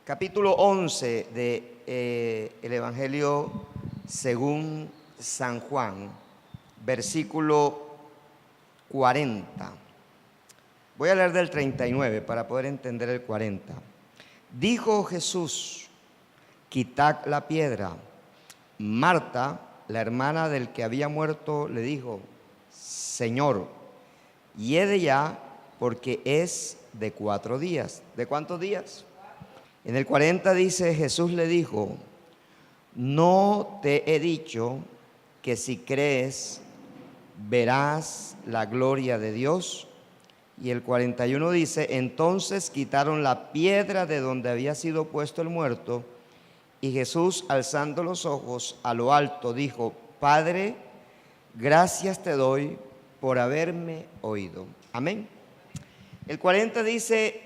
capítulo 11 de el Evangelio según San Juan, versículo 40. Voy a leer del 39 para poder entender el 40. Dijo Jesús: quitad la piedra. Marta, la hermana del que había muerto, le dijo: Señor, hiede ya, porque es de 4 días. ¿De cuántos días? En el 40 dice: Jesús le dijo: no te he dicho que si crees verás la gloria de Dios. Y el 41 dice: entonces quitaron la piedra de donde había sido puesto el muerto, y Jesús, alzando los ojos a lo alto, dijo: Padre, gracias te doy por haberme oído. Amén. El 40 dice: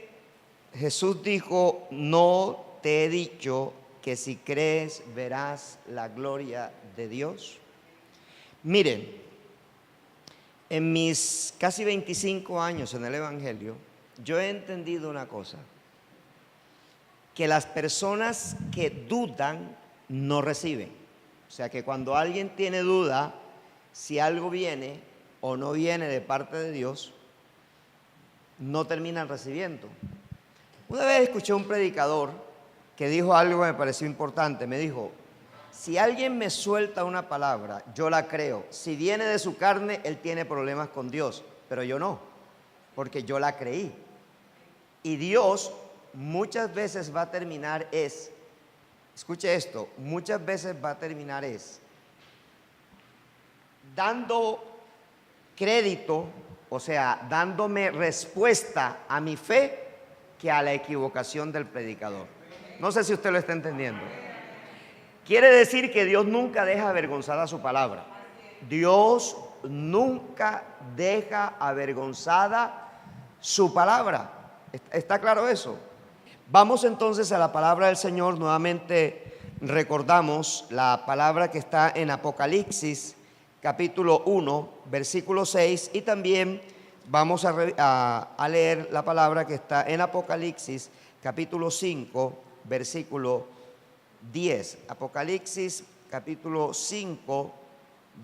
Jesús dijo: no te he dicho que si crees verás la gloria de Dios. Miren, en mis casi 25 años en el Evangelio, yo he entendido una cosa: que las personas que dudan no reciben. O sea, que cuando alguien tiene duda si algo viene o no viene de parte de Dios, no terminan recibiendo. Una vez escuché a un predicador que dijo algo que me pareció importante. Me dijo: si alguien me suelta una palabra, yo la creo. Si viene de su carne, él tiene problemas con Dios, pero yo no, porque yo la creí. Y Dios muchas veces va a terminar escuche esto, muchas veces va a terminar dando crédito, o sea, dándome respuesta a mi fe, que a la equivocación del predicador. No sé si usted lo está entendiendo. Quiere decir que Dios nunca deja avergonzada su palabra. Dios nunca deja avergonzada su palabra. ¿Está claro eso? Vamos entonces a la palabra del Señor. Nuevamente recordamos la palabra que está en Apocalipsis, capítulo 1, versículo 6, y también vamos a leer la palabra que está en Apocalipsis, capítulo 5, versículo 10. Apocalipsis, capítulo 5,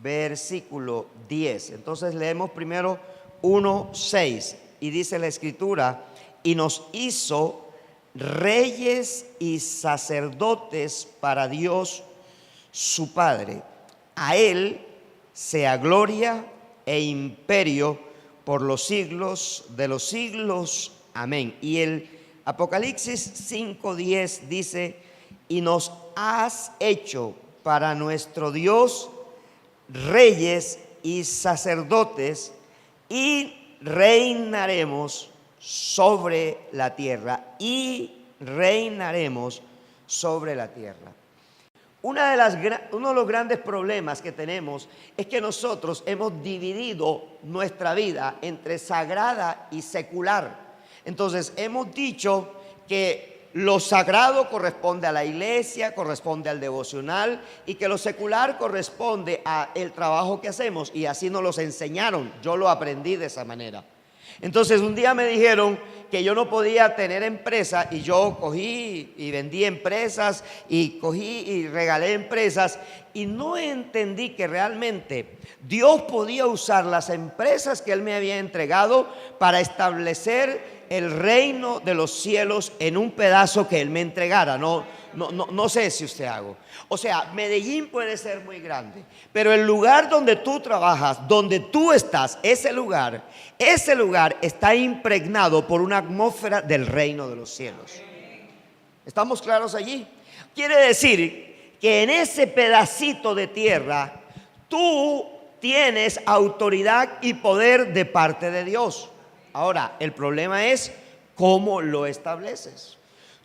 versículo 10. Entonces leemos primero 1, 6, y dice la Escritura: y nos hizo reyes y sacerdotes para Dios su Padre. A Él sea gloria e imperio por los siglos de los siglos. Amén. Y el Apocalipsis 5:10 dice: y nos has hecho para nuestro Dios reyes y sacerdotes, y reinaremos sobre la tierra. Y reinaremos sobre la tierra. Uno de los grandes problemas que tenemos es que nosotros hemos dividido nuestra vida entre sagrada y secular. Entonces hemos dicho que lo sagrado corresponde a la iglesia, corresponde al devocional, y que lo secular corresponde al trabajo que hacemos, y así nos los enseñaron. Yo lo aprendí de esa manera. Entonces un día me dijeron que yo no podía tener empresa, y yo cogí y vendí empresas, y cogí y regalé empresas, y no entendí que realmente Dios podía usar las empresas que Él me había entregado para establecer el reino de los cielos en un pedazo que Él me entregara. No sé si usted hago. O sea, Medellín puede ser muy grande, pero el lugar donde tú trabajas, donde tú estás, ese lugar está impregnado por una atmósfera del reino de los cielos. ¿Estamos claros allí? Quiere decir que en ese pedacito de tierra tú tienes autoridad y poder de parte de Dios. Ahora, el problema es cómo lo estableces.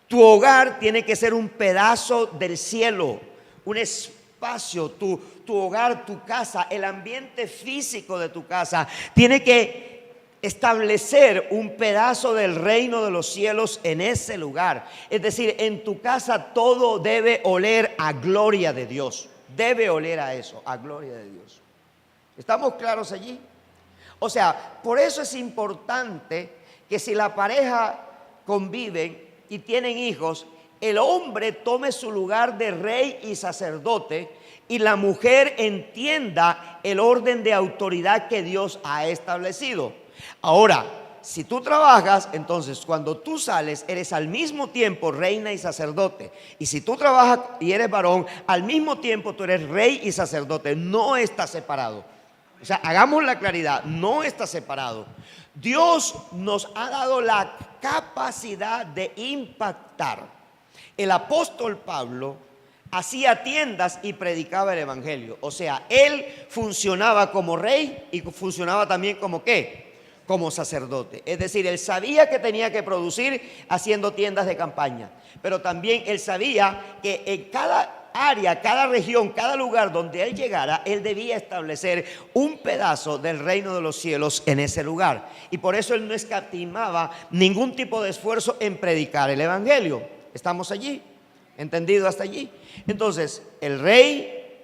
Tu hogar tiene que ser un pedazo del cielo, un espacio. Tu hogar, tu casa, el ambiente físico de tu casa tiene que establecer un pedazo del reino de los cielos en ese lugar. Es decir, en tu casa todo debe oler a gloria de Dios. Debe oler a eso, a gloria de Dios. ¿Estamos claros allí? O sea, por eso es importante que si la pareja conviven y tienen hijos, el hombre tome su lugar de rey y sacerdote y la mujer entienda el orden de autoridad que Dios ha establecido. Ahora, si tú trabajas, entonces cuando tú sales eres al mismo tiempo reina y sacerdote. Y si tú trabajas y eres varón, al mismo tiempo tú eres rey y sacerdote. No está separado. O sea, hagamos la claridad, no está separado. Dios nos ha dado la capacidad de impactar. El apóstol Pablo hacía tiendas y predicaba el evangelio. O sea, él funcionaba como rey y funcionaba también como ¿qué? Como sacerdote. Es decir, él sabía que tenía que producir haciendo tiendas de campaña, pero también él sabía que en cada área, cada región, cada lugar donde él llegara, él debía establecer un pedazo del reino de los cielos en ese lugar. Y por eso él no escatimaba ningún tipo de esfuerzo en predicar el evangelio. ¿Estamos allí? ¿Entendido hasta allí? Entonces, el rey,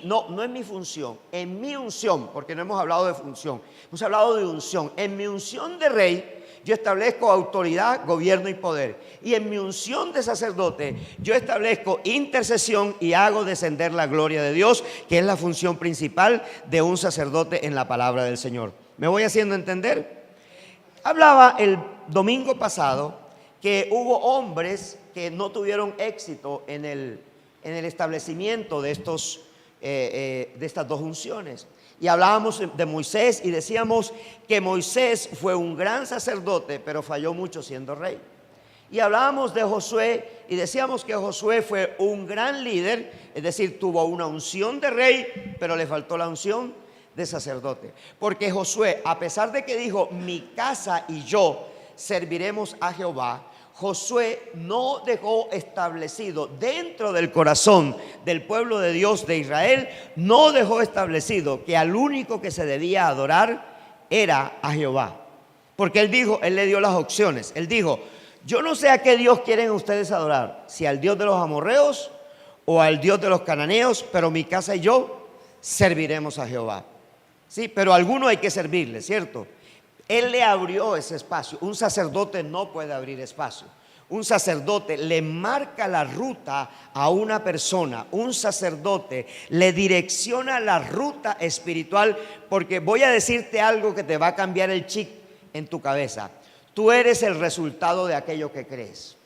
no en mi función, en mi unción, porque no hemos hablado de función, hemos hablado de unción. En mi unción de rey, yo establezco autoridad, gobierno y poder. Y en mi unción de sacerdote, yo establezco intercesión y hago descender la gloria de Dios, que es la función principal de un sacerdote en la palabra del Señor. ¿Me voy haciendo entender? Hablaba el domingo pasado que hubo hombres que no tuvieron éxito en el establecimiento de estas dos unciones. Y hablábamos de Moisés y decíamos que Moisés fue un gran sacerdote, pero falló mucho siendo rey. Y hablábamos de Josué y decíamos que Josué fue un gran líder, es decir, tuvo una unción de rey, pero le faltó la unción de sacerdote. Porque Josué, a pesar de que dijo, mi casa y yo serviremos a Jehová, Josué no dejó establecido dentro del corazón del pueblo de Dios de Israel, no dejó establecido que al único que se debía adorar era a Jehová. Porque él dijo, él le dio las opciones. Él dijo, yo no sé a qué Dios quieren ustedes adorar, si al Dios de los amorreos o al Dios de los cananeos, pero mi casa y yo serviremos a Jehová. Sí, pero a alguno hay que servirle, ¿cierto? Él le abrió ese espacio. Un sacerdote no puede abrir espacio. Un sacerdote le marca la ruta a una persona. Un sacerdote le direcciona la ruta espiritual, porque voy a decirte algo que te va a cambiar el chip en tu cabeza. Tú eres el resultado de aquello que crees.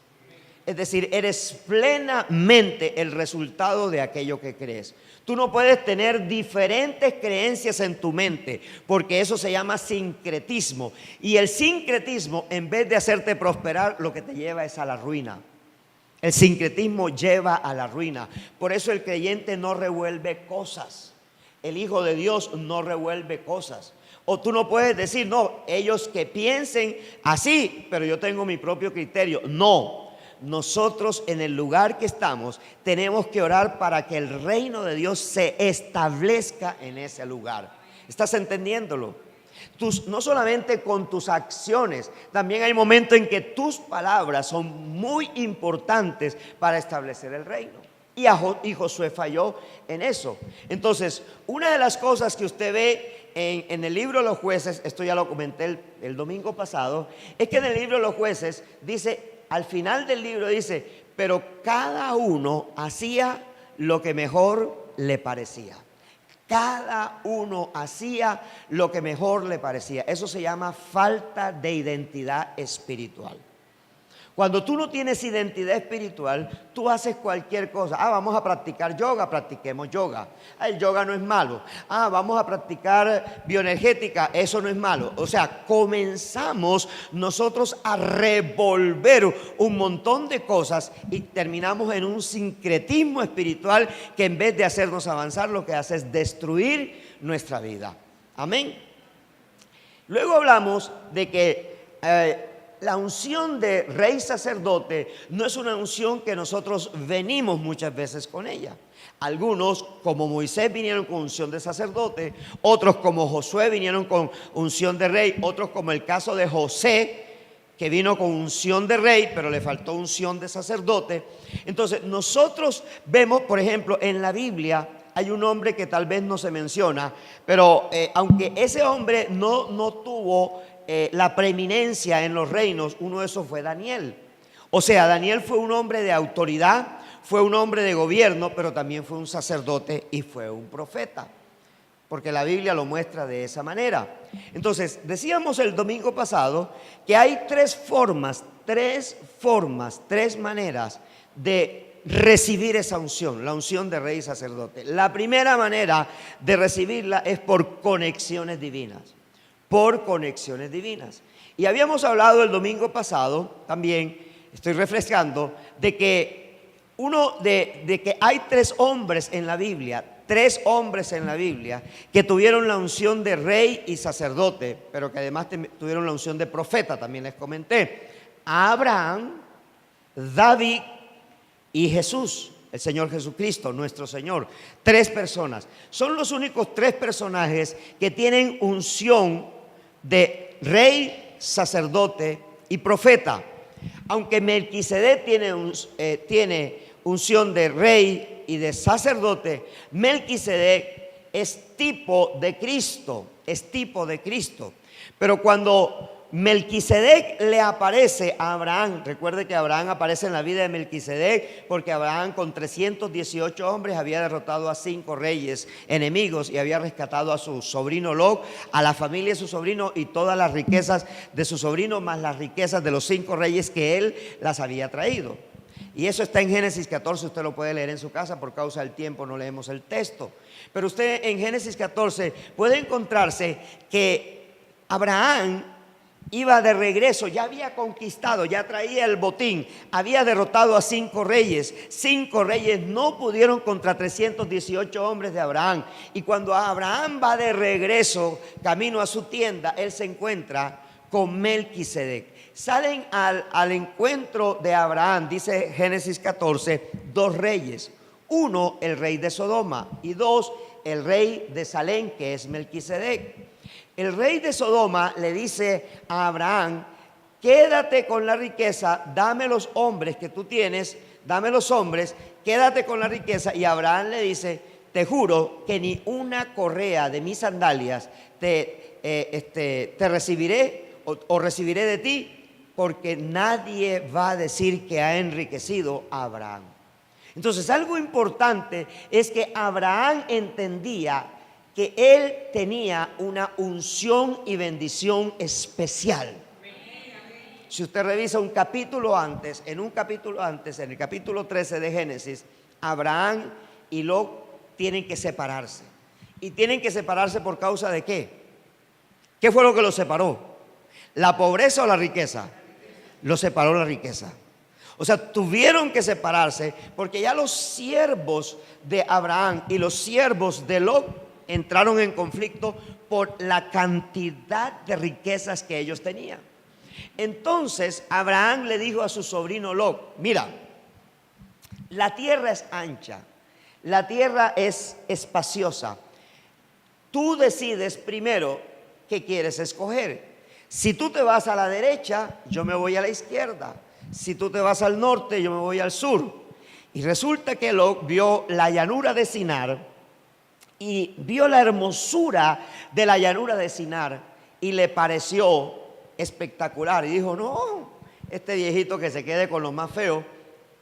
Es decir, eres plenamente el resultado de aquello que crees. Tú no puedes tener diferentes creencias en tu mente, porque eso se llama sincretismo. Y el sincretismo, en vez de hacerte prosperar, lo que te lleva es a la ruina. El sincretismo lleva a la ruina. Por eso el creyente no revuelve cosas. El Hijo de Dios no revuelve cosas. O tú no puedes decir, no, ellos que piensen así, pero yo tengo mi propio criterio. No. Nosotros en el lugar que estamos tenemos que orar para que el reino de Dios se establezca en ese lugar. ¿Estás entendiéndolo? No solamente con tus acciones, también hay momentos en que tus palabras son muy importantes para establecer el reino. Y Josué falló en eso. Entonces, una de las cosas que usted ve en el libro de los jueces, esto ya lo comenté el domingo pasado, es que en el libro de los jueces dice, al final del libro dice, pero cada uno hacía lo que mejor le parecía. Cada uno hacía lo que mejor le parecía. Eso se llama falta de identidad espiritual. Cuando tú no tienes identidad espiritual, tú haces cualquier cosa. Vamos a practicar yoga, practiquemos yoga. El yoga no es malo. Vamos a practicar bioenergética, eso no es malo. O sea, comenzamos nosotros a revolver un montón de cosas y terminamos en un sincretismo espiritual que en vez de hacernos avanzar, lo que hace es destruir nuestra vida. Amén. Luego hablamos de que la unción de rey sacerdote no es una unción que nosotros venimos muchas veces con ella. Algunos, como Moisés, vinieron con unción de sacerdote, otros como Josué vinieron con unción de rey, otros como el caso de José, que vino con unción de rey, pero le faltó unción de sacerdote. Entonces, nosotros vemos, por ejemplo, en la Biblia hay un hombre que tal vez no se menciona, pero aunque ese hombre no tuvo la preeminencia en los reinos, uno de esos fue Daniel. O sea, Daniel fue un hombre de autoridad, fue un hombre de gobierno, pero también fue un sacerdote y fue un profeta, porque la Biblia lo muestra de esa manera. Entonces, decíamos el domingo pasado que hay tres maneras de recibir esa unción, la unción de rey y sacerdote. La primera manera de recibirla es por conexiones divinas, por conexiones divinas. Y habíamos hablado el domingo pasado, también estoy refrescando, de que que hay tres hombres en la Biblia que tuvieron la unción de rey y sacerdote, pero que además tuvieron la unción de profeta, también les comenté. Abraham, David y Jesús, el Señor Jesucristo, nuestro Señor. Tres personas. Son los únicos tres personajes que tienen unción de rey, sacerdote y profeta. Aunque Melquisedec tiene unción de rey y de sacerdote, Melquisedec es tipo de Cristo, Pero cuando Melquisedec le aparece a Abraham, recuerde que Abraham aparece en la vida de Melquisedec porque Abraham con 318 hombres había derrotado a 5 reyes enemigos y había rescatado a su sobrino Lot, a la familia de su sobrino y todas las riquezas de su sobrino, más las riquezas de los 5 reyes que él las había traído. Y eso está en Génesis 14, usted lo puede leer en su casa, por causa del tiempo no leemos el texto. Pero usted en Génesis 14 puede encontrarse que Abraham iba de regreso, ya había conquistado, ya traía el botín, había derrotado a 5 reyes. 5 reyes no pudieron contra 318 hombres de Abraham. Y cuando Abraham va de regreso, camino a su tienda, él se encuentra con Melquisedec. Salen al encuentro de Abraham, dice Génesis 14, 2 reyes. 1, el rey de Sodoma, y 2, el rey de Salem, que es Melquisedec. El rey de Sodoma le dice a Abraham: quédate con la riqueza, dame los hombres que tú tienes, dame los hombres, quédate con la riqueza. Y Abraham le dice: te juro que ni una correa de mis sandalias te recibiré o recibiré de ti, porque nadie va a decir que ha enriquecido a Abraham. Entonces, algo importante es que Abraham entendía que él tenía una unción y bendición especial. Si usted revisa en el capítulo antes, en el capítulo 13 de Génesis, Abraham y Lot tienen que separarse. ¿Y tienen que separarse por causa de qué? ¿Qué fue lo que los separó? ¿La pobreza o la riqueza? Los separó la riqueza. O sea, tuvieron que separarse porque ya los siervos de Abraham y los siervos de Lot entraron en conflicto por la cantidad de riquezas que ellos tenían. Entonces Abraham le dijo a su sobrino Lot: mira, la tierra es ancha, la tierra es espaciosa. Tú decides primero qué quieres escoger. Si tú te vas a la derecha, yo me voy a la izquierda. Si tú te vas al norte, yo me voy al sur. Y resulta que Lot vio la llanura de Sinar y vio la hermosura de la llanura de Sinar y le pareció espectacular. Y dijo: no, este viejito que se quede con lo más feo,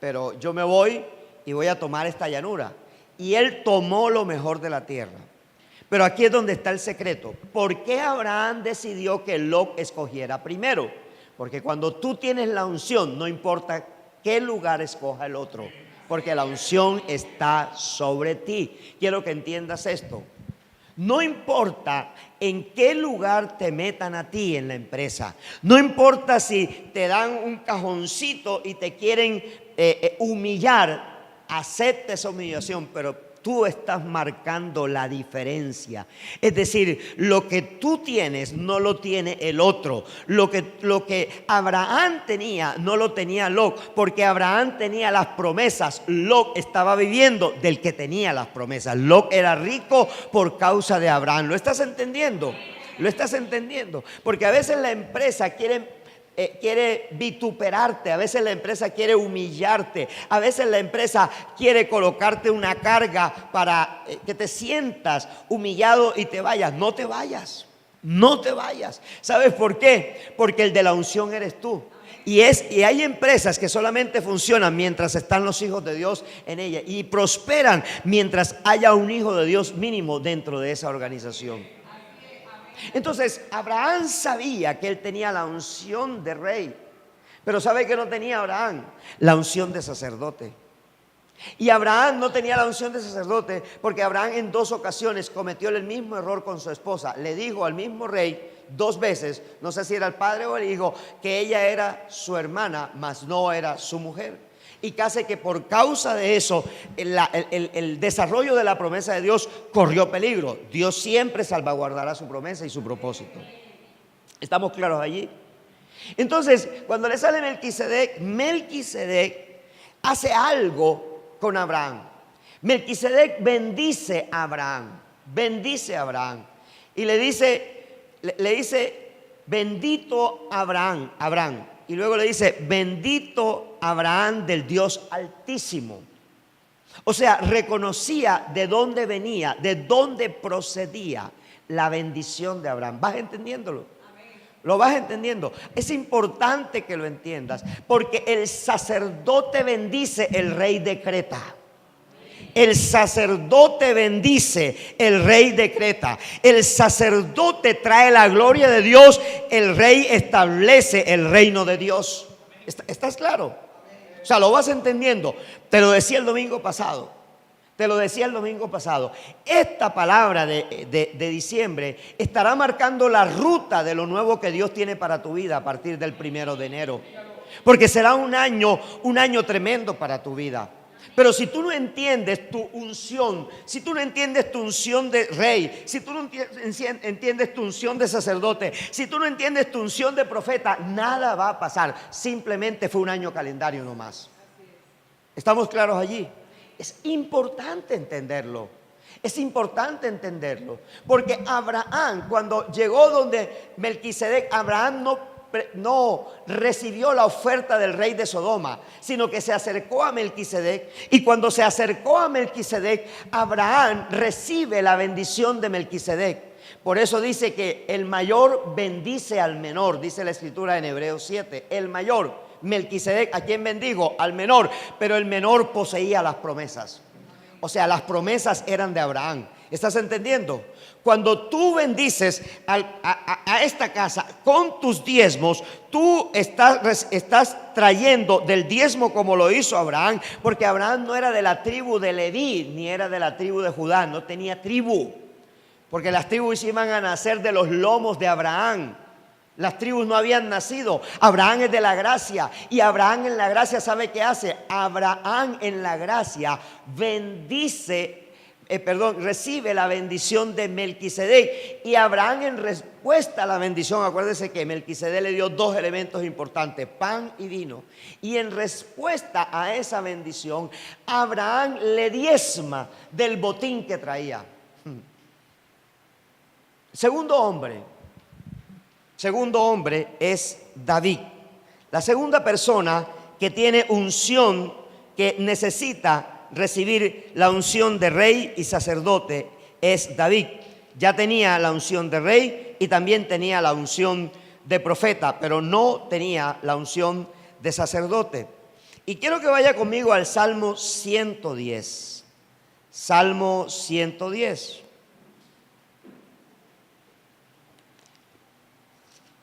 pero yo me voy y voy a tomar esta llanura. Y él tomó lo mejor de la tierra. Pero aquí es donde está el secreto. ¿Por qué Abraham decidió que Lot escogiera primero? Porque cuando tú tienes la unción, no importa qué lugar escoja el otro, porque la unción está sobre ti. Quiero que entiendas esto. No importa en qué lugar te metan a ti en la empresa. No importa si te dan un cajoncito y te quieren humillar. Acepta esa humillación, pero tú estás marcando la diferencia. Es decir, lo que tú tienes no lo tiene el otro. Lo que Abraham tenía no lo tenía Lot, porque Abraham tenía las promesas. Lot estaba viviendo del que tenía las promesas. Lot era rico por causa de Abraham. ¿Lo estás entendiendo? ¿Lo estás entendiendo? Porque a veces la empresa quiere vituperarte, a veces la empresa quiere humillarte, a veces la empresa quiere colocarte una carga para que te sientas humillado y te vayas. No te vayas, no te vayas. ¿Sabes por qué? Porque el de la unción eres tú. Y hay empresas que solamente funcionan mientras están los hijos de Dios en ella, y prosperan mientras haya un hijo de Dios mínimo dentro de esa organización. Entonces Abraham sabía que él tenía la unción de rey, pero ¿sabe que no tenía Abraham? La unción de sacerdote. Y Abraham no tenía la unción de sacerdote porque Abraham en 2 ocasiones cometió el mismo error con su esposa. Le dijo al mismo rey 2 veces, no sé si era el padre o el hijo, que ella era su hermana, mas no era su mujer. Y casi que por causa de eso el desarrollo de la promesa de Dios corrió peligro. Dios siempre salvaguardará su promesa y su propósito. ¿Estamos claros allí? Entonces, cuando le sale Melquisedec hace algo con Abraham. Melquisedec bendice a Abraham, y le dice bendito Abraham, y luego le dice bendito Abraham del Dios Altísimo. O sea, reconocía de dónde venía, de dónde procedía la bendición de Abraham. ¿Vas entendiéndolo? ¿Lo vas entendiendo? Es importante que lo entiendas, porque el sacerdote bendice, el rey decreta. El sacerdote bendice, el rey decreta. El sacerdote trae la gloria de Dios, el rey establece el reino de Dios. ¿Estás claro? O sea, lo vas entendiendo. Te lo decía el domingo pasado. Esta palabra de diciembre estará marcando la ruta de lo nuevo que Dios tiene para tu vida a partir del 1 de enero. Porque será un año tremendo para tu vida. Pero si tú no entiendes tu unción, si tú no entiendes tu unción de rey, si tú no entiendes tu unción de sacerdote, si tú no entiendes tu unción de profeta, nada va a pasar. Simplemente fue un año calendario nomás. ¿Estamos claros allí? Es importante entenderlo. Porque Abraham, cuando llegó donde Melquisedec, Abraham no recibió la oferta del rey de Sodoma, sino que se acercó a Melquisedec. Y cuando se acercó a Melquisedec, Abraham recibe la bendición de Melquisedec. Por eso dice que el mayor bendice al menor, dice la escritura en Hebreos 7. El mayor, Melquisedec, ¿a quién bendigo? Al menor, pero el menor poseía las promesas. O sea, las promesas eran de Abraham. ¿Estás entendiendo? Cuando tú bendices a esta casa con tus diezmos, tú estás trayendo del diezmo como lo hizo Abraham, porque Abraham no era de la tribu de Leví, ni era de la tribu de Judá, no tenía tribu, porque las tribus iban a nacer de los lomos de Abraham. Las tribus no habían nacido. Abraham es de la gracia, y Abraham en la gracia, ¿sabe qué hace? Abraham en la gracia recibe la bendición de Melquisedec. Y Abraham, en respuesta a la bendición, acuérdese que Melquisedec le dio 2 elementos importantes: pan y vino. Y en respuesta a esa bendición, Abraham le diezma del botín que traía. Segundo hombre es David. La segunda persona que tiene unción, que necesita recibir la unción de rey y sacerdote, es David. Ya tenía la unción de rey y también tenía la unción de profeta, pero no tenía la unción de sacerdote. Y quiero que vaya conmigo al Salmo 110. Salmo 110.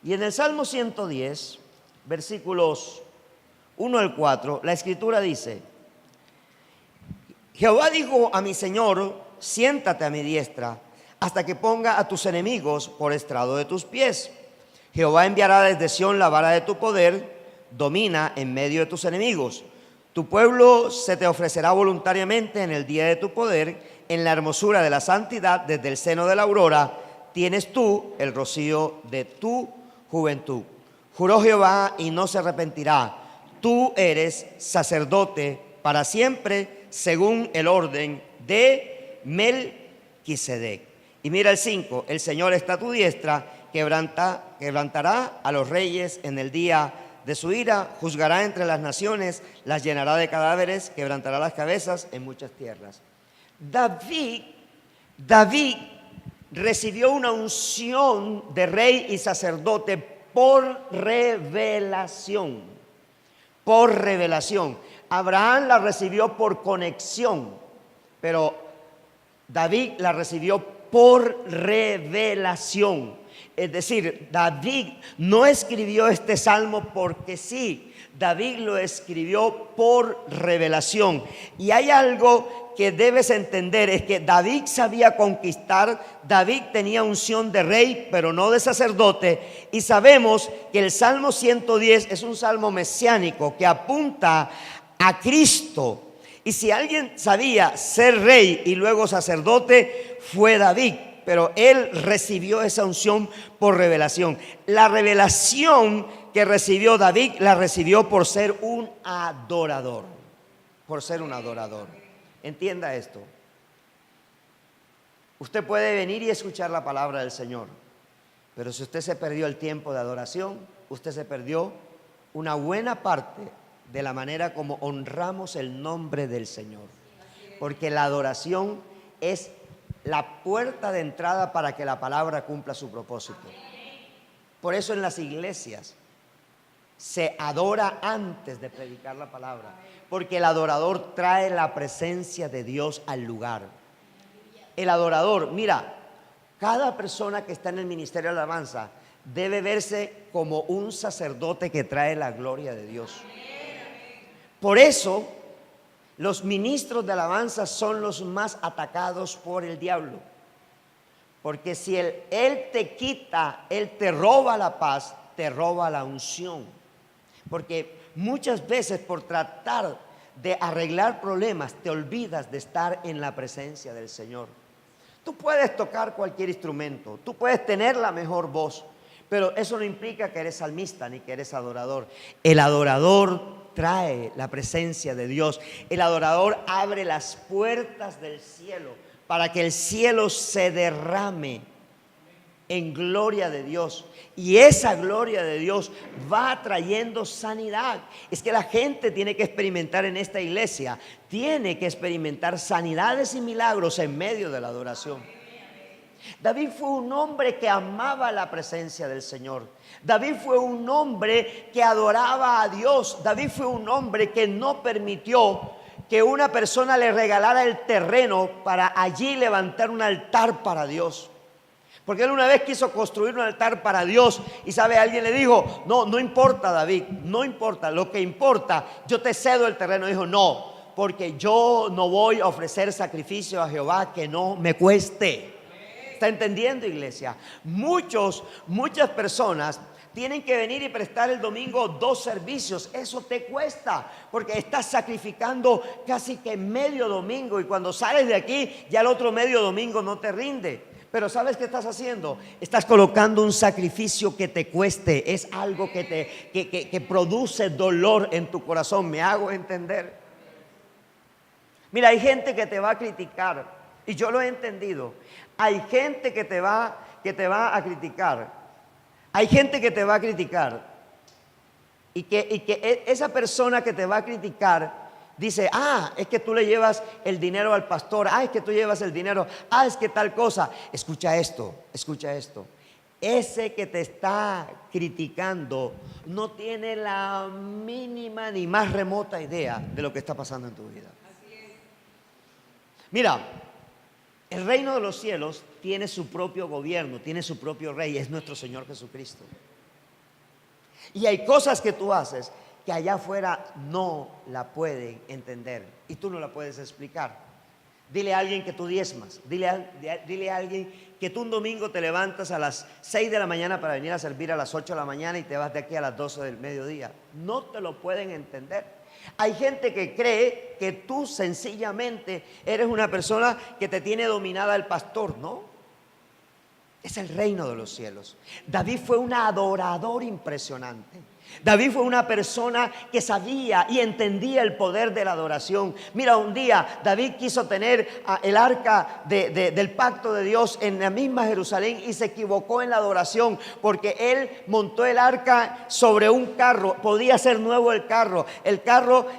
Y en el Salmo 110, versículos 1 al 4, la escritura dice: Jehová dijo a mi Señor: siéntate a mi diestra, hasta que ponga a tus enemigos por estrado de tus pies. Jehová enviará desde Sión la vara de tu poder, domina en medio de tus enemigos. Tu pueblo se te ofrecerá voluntariamente en el día de tu poder, en la hermosura de la santidad, desde el seno de la aurora, tienes tú el rocío de tu juventud. Juró Jehová y no se arrepentirá: tú eres sacerdote para siempre, según el orden de Melquisedec. Y mira el 5: el Señor está a tu diestra, quebrantará a los reyes en el día de su ira, juzgará entre las naciones, las llenará de cadáveres, quebrantará las cabezas en muchas tierras. David recibió una unción de rey y sacerdote por revelación. Por revelación. Abraham la recibió por conexión, pero David la recibió por revelación. Es decir, David no escribió este salmo porque sí, David lo escribió por revelación. Y hay algo que debes entender, es que David sabía conquistar, David tenía unción de rey, pero no de sacerdote. Y sabemos que el Salmo 110 es un salmo mesiánico que apunta a Cristo. Y si alguien sabía ser rey y luego sacerdote, fue David. Pero él recibió esa unción por revelación. La revelación que recibió David la recibió por ser un adorador. Por ser un adorador. Entienda esto. Usted puede venir y escuchar la palabra del Señor, pero si usted se perdió el tiempo de adoración, usted se perdió una buena parte de la manera como honramos el nombre del Señor. Porque la adoración es la puerta de entrada para que la palabra cumpla su propósito. Por eso en las iglesias se adora antes de predicar la palabra, porque el adorador trae la presencia de Dios al lugar. El adorador, mira, cada persona que está en el ministerio de alabanza debe verse como un sacerdote que trae la gloria de Dios. Por eso los ministros de alabanza son los más atacados por el diablo. Porque si él te quita, él te roba la paz, te roba la unción. Porque muchas veces por tratar de arreglar problemas te olvidas de estar en la presencia del Señor. Tú puedes tocar cualquier instrumento, tú puedes tener la mejor voz, pero eso no implica que eres salmista ni que eres adorador. El adorador trae la presencia de Dios. El adorador abre las puertas del cielo para que el cielo se derrame en gloria de Dios. Y esa gloria de Dios va trayendo sanidad. Es que la gente tiene que experimentar en esta iglesia, tiene que experimentar sanidades y milagros en medio de la adoración. David fue un hombre que amaba la presencia del Señor. David fue un hombre que adoraba a Dios. David fue un hombre que no permitió que una persona le regalara el terreno para allí levantar un altar para Dios. Porque él una vez quiso construir un altar para Dios y sabe, alguien le dijo, no importa David, no importa, lo que importa, yo te cedo el terreno. Dijo, no, porque yo no voy a ofrecer sacrificio a Jehová que no me cueste. ¿Está entendiendo, iglesia? Muchas personas tienen que venir y prestar el domingo 2 servicios. Eso te cuesta, porque estás sacrificando casi que medio domingo, y cuando sales de aquí ya el otro medio domingo no te rinde. Pero ¿sabes qué estás haciendo? Estás colocando un sacrificio que te cueste. Es algo que produce dolor en tu corazón. ¿Me hago entender? Mira, hay gente que te va a criticar, y yo lo he entendido. Hay gente que te va a criticar. Hay gente que te va a criticar. Y que esa persona que te va a criticar dice, es que tú le llevas el dinero al pastor. Es que tú llevas el dinero. Es que tal cosa. Escucha esto. Ese que te está criticando no tiene la mínima ni más remota idea de lo que está pasando en tu vida. Mira, el reino de los cielos tiene su propio gobierno, tiene su propio rey, es nuestro Señor Jesucristo. Y hay cosas que tú haces que allá afuera no la pueden entender y tú no la puedes explicar. Dile a alguien que tú diezmas, dile a alguien que tú un domingo te levantas a las 6 de la mañana para venir a servir a las 8 de la mañana y te vas de aquí a las 12 del mediodía. No te lo pueden entender. Hay gente que cree que tú sencillamente eres una persona que te tiene dominada el pastor, ¿no? Es el reino de los cielos. David fue un adorador impresionante. David fue una persona que sabía y entendía el poder de la adoración. Mira, un día David quiso tener el arca del pacto de Dios en la misma Jerusalén y se equivocó en la adoración, porque él montó el arca sobre un carro. Podía ser nuevo el carro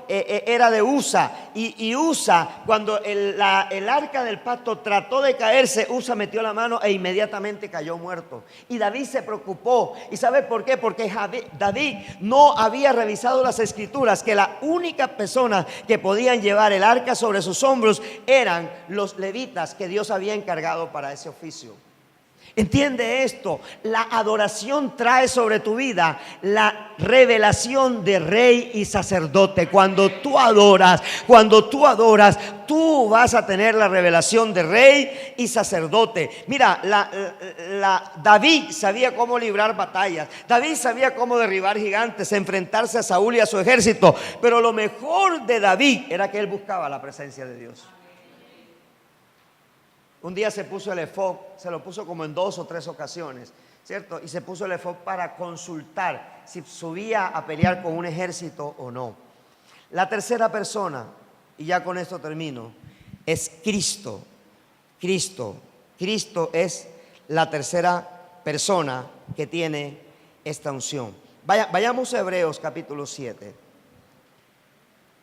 era de Usa, y Usa, cuando el arca del pacto trató de caerse, Usa metió la mano e inmediatamente cayó muerto. Y David se preocupó. ¿Y sabe por qué? Porque David no había revisado las escrituras, que la única persona que podían llevar el arca sobre sus hombros eran los levitas, que Dios había encargado para ese oficio. Entiende esto: la adoración trae sobre tu vida la revelación de rey y sacerdote. Cuando tú adoras, tú vas a tener la revelación de rey y sacerdote. Mira, David sabía cómo librar batallas. David sabía cómo derribar gigantes, enfrentarse a Saúl y a su ejército. Pero lo mejor de David era que él buscaba la presencia de Dios. Un día se puso el efod, se lo puso como en 2 o 3 ocasiones, ¿cierto? Y se puso el efod para consultar si subía a pelear con un ejército o no. La tercera persona, y ya con esto termino, es Cristo. Cristo es la tercera persona que tiene esta unción. Vayamos a Hebreos capítulo 7.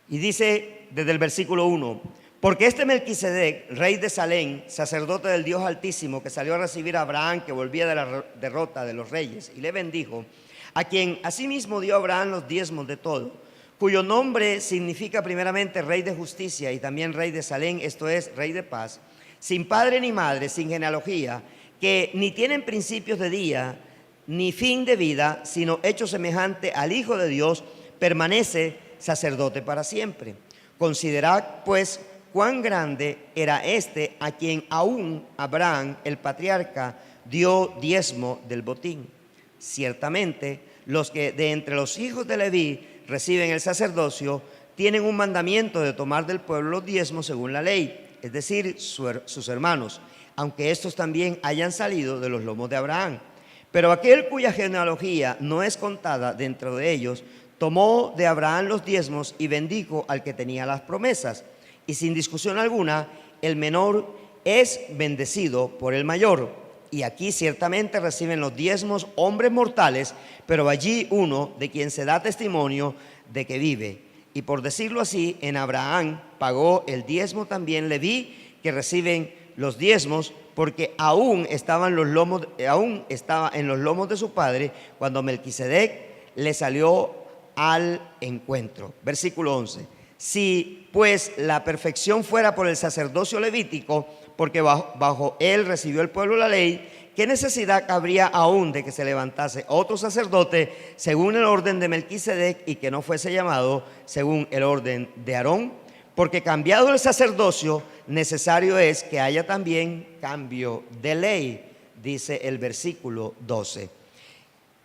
Y dice desde el versículo 1: porque este Melquisedec, rey de Salem, sacerdote del Dios Altísimo, que salió a recibir a Abraham, que volvía de la derrota de los reyes, y le bendijo, a quien asimismo dio a Abraham los diezmos de todo, cuyo nombre significa primeramente rey de justicia y también rey de Salem, esto es, rey de paz, sin padre ni madre, sin genealogía, que ni tienen principios de día ni fin de vida, sino hecho semejante al Hijo de Dios, permanece sacerdote para siempre. Considerad pues cuán grande era este, a quien aún Abraham el patriarca dio diezmo del botín. Ciertamente los que de entre los hijos de Leví reciben el sacerdocio tienen un mandamiento de tomar del pueblo los diezmos según la ley, es decir, sus hermanos, aunque estos también hayan salido de los lomos de Abraham. Pero aquel cuya genealogía no es contada dentro de ellos, tomó de Abraham los diezmos y bendijo al que tenía las promesas. Y sin discusión alguna, el menor es bendecido por el mayor. Y aquí ciertamente reciben los diezmos hombres mortales, pero allí uno de quien se da testimonio de que vive. Y por decirlo así, en Abraham pagó el diezmo también Leví, que reciben los diezmos, porque aún estaba en los lomos de su padre cuando Melquisedec le salió al encuentro. Versículo 11. Si pues la perfección fuera por el sacerdocio levítico, porque bajo él recibió el pueblo la ley, ¿qué necesidad habría aún de que se levantase otro sacerdote según el orden de Melquisedec y que no fuese llamado según el orden de Aarón? Porque cambiado el sacerdocio, necesario es que haya también cambio de ley, dice el versículo 12.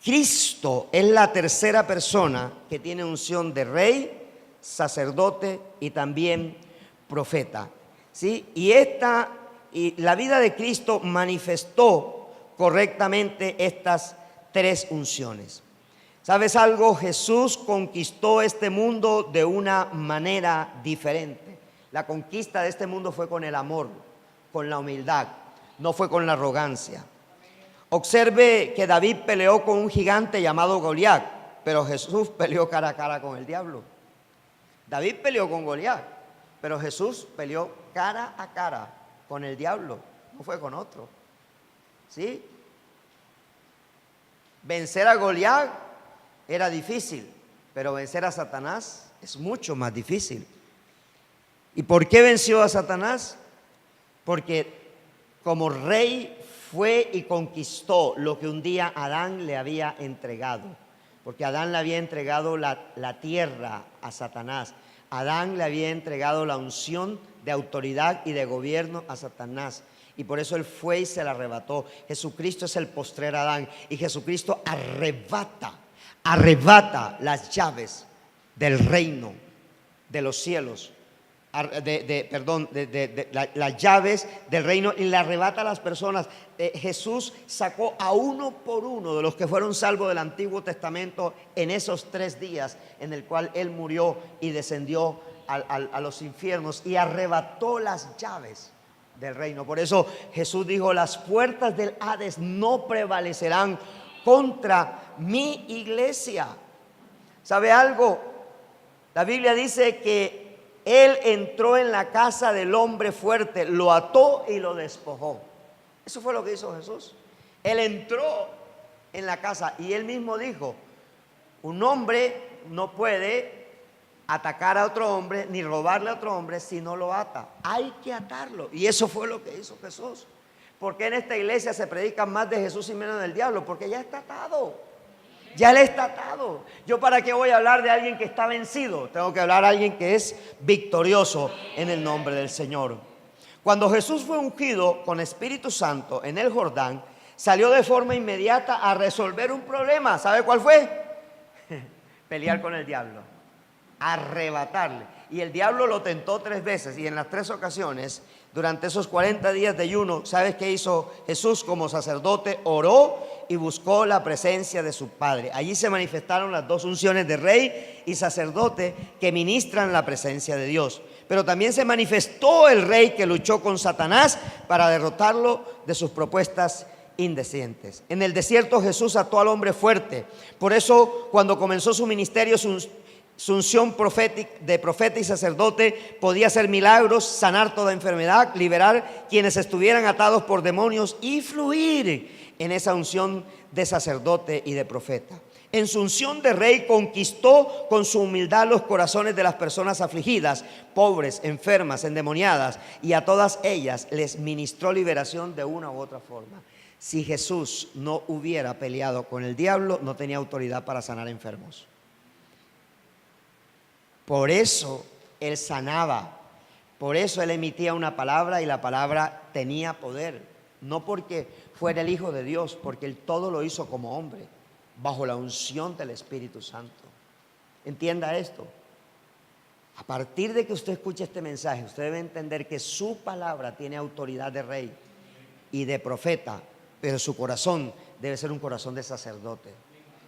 Cristo es la tercera persona que tiene unción de rey, sacerdote y también profeta, ¿sí? Y la vida de Cristo manifestó correctamente estas 3 unciones. ¿Sabes algo? Jesús conquistó este mundo de una manera diferente. La conquista de este mundo fue con el amor, con la humildad, no fue con la arrogancia. Observe que David peleó con un gigante llamado Goliat, pero Jesús peleó cara a cara con el diablo. David peleó con Goliat, pero Jesús peleó cara a cara con el diablo, no fue con otro. ¿Sí? Vencer a Goliat era difícil, pero vencer a Satanás es mucho más difícil. ¿Y por qué venció a Satanás? Porque como rey fue y conquistó lo que un día Adán le había entregado. Porque Adán le había entregado la tierra a Satanás. Adán le había entregado la unción de autoridad y de gobierno a Satanás. Y por eso él fue y se la arrebató. Jesucristo es el postrer Adán. Y Jesucristo arrebata las llaves del reino de los cielos las llaves del reino y le arrebata a las personas. Jesús sacó a uno por uno de los que fueron salvos del Antiguo Testamento en esos 3 días en el cual Él murió y descendió a los infiernos y arrebató las llaves del reino. Por eso Jesús dijo: las puertas del Hades no prevalecerán contra mi iglesia. ¿Sabe algo? La Biblia dice que Él entró en la casa del hombre fuerte, lo ató y lo despojó. Eso fue lo que hizo Jesús. Él entró en la casa y Él mismo dijo: un hombre no puede atacar a otro hombre ni robarle a otro hombre si no lo ata. Hay que atarlo. Y eso fue lo que hizo Jesús. ¿Por qué en esta iglesia se predica más de Jesús y menos del diablo? Porque ya está atado. Ya Él está atado. ¿Yo para qué voy a hablar de alguien que está vencido? Tengo que hablar de alguien que es victorioso en el nombre del Señor. Cuando Jesús fue ungido con Espíritu Santo en el Jordán, salió de forma inmediata a resolver un problema. ¿Sabe cuál fue? Pelear con el diablo, arrebatarle. Y el diablo lo tentó 3 veces y en las 3 ocasiones, durante esos 40 días de ayuno, ¿sabes qué hizo Jesús como sacerdote? Oró y buscó la presencia de su Padre. Allí se manifestaron las 2 unciones de rey y sacerdote que ministran la presencia de Dios. Pero también se manifestó el rey que luchó con Satanás para derrotarlo de sus propuestas indecentes. En el desierto Jesús ató al hombre fuerte. Por eso cuando comenzó su ministerio, su unción de profeta y sacerdote podía hacer milagros, sanar toda enfermedad, liberar quienes estuvieran atados por demonios y fluir en esa unción de sacerdote y de profeta. En su unción de rey conquistó con su humildad los corazones de las personas afligidas, pobres, enfermas, endemoniadas, y a todas ellas les ministró liberación de una u otra forma. Si Jesús no hubiera peleado con el diablo, no tenía autoridad para sanar enfermos. Por eso Él sanaba, por eso Él emitía una palabra y la palabra tenía poder. No porque fuera el Hijo de Dios, porque Él todo lo hizo como hombre, bajo la unción del Espíritu Santo. Entienda esto. A partir de que usted escuche este mensaje, usted debe entender que su palabra tiene autoridad de rey y de profeta, pero su corazón debe ser un corazón de sacerdote.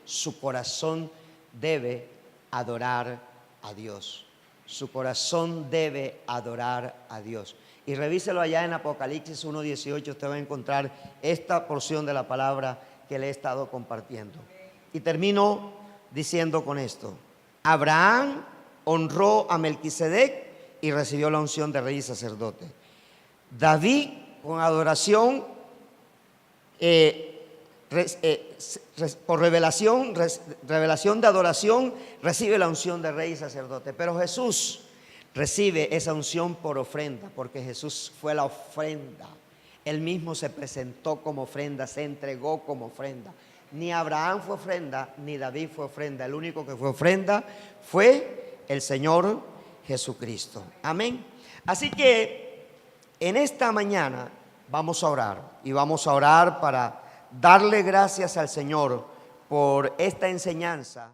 Su corazón debe adorar a Dios. Su corazón debe adorar a Dios. Y revíselo allá en Apocalipsis 1:18, usted va a encontrar esta porción de la palabra que le he estado compartiendo. Y termino diciendo con esto: Abraham honró a Melquisedec y recibió la unción de rey y sacerdote. David, con adoración, por revelación de adoración, recibe la unción de rey y sacerdote. Pero Jesús recibe esa unción por ofrenda, porque Jesús fue la ofrenda. Él mismo se presentó como ofrenda, se entregó como ofrenda. Ni Abraham fue ofrenda, ni David fue ofrenda. El único que fue ofrenda fue el Señor Jesucristo. Amén. Así que en esta mañana vamos a orar, y vamos a orar para darle gracias al Señor por esta enseñanza.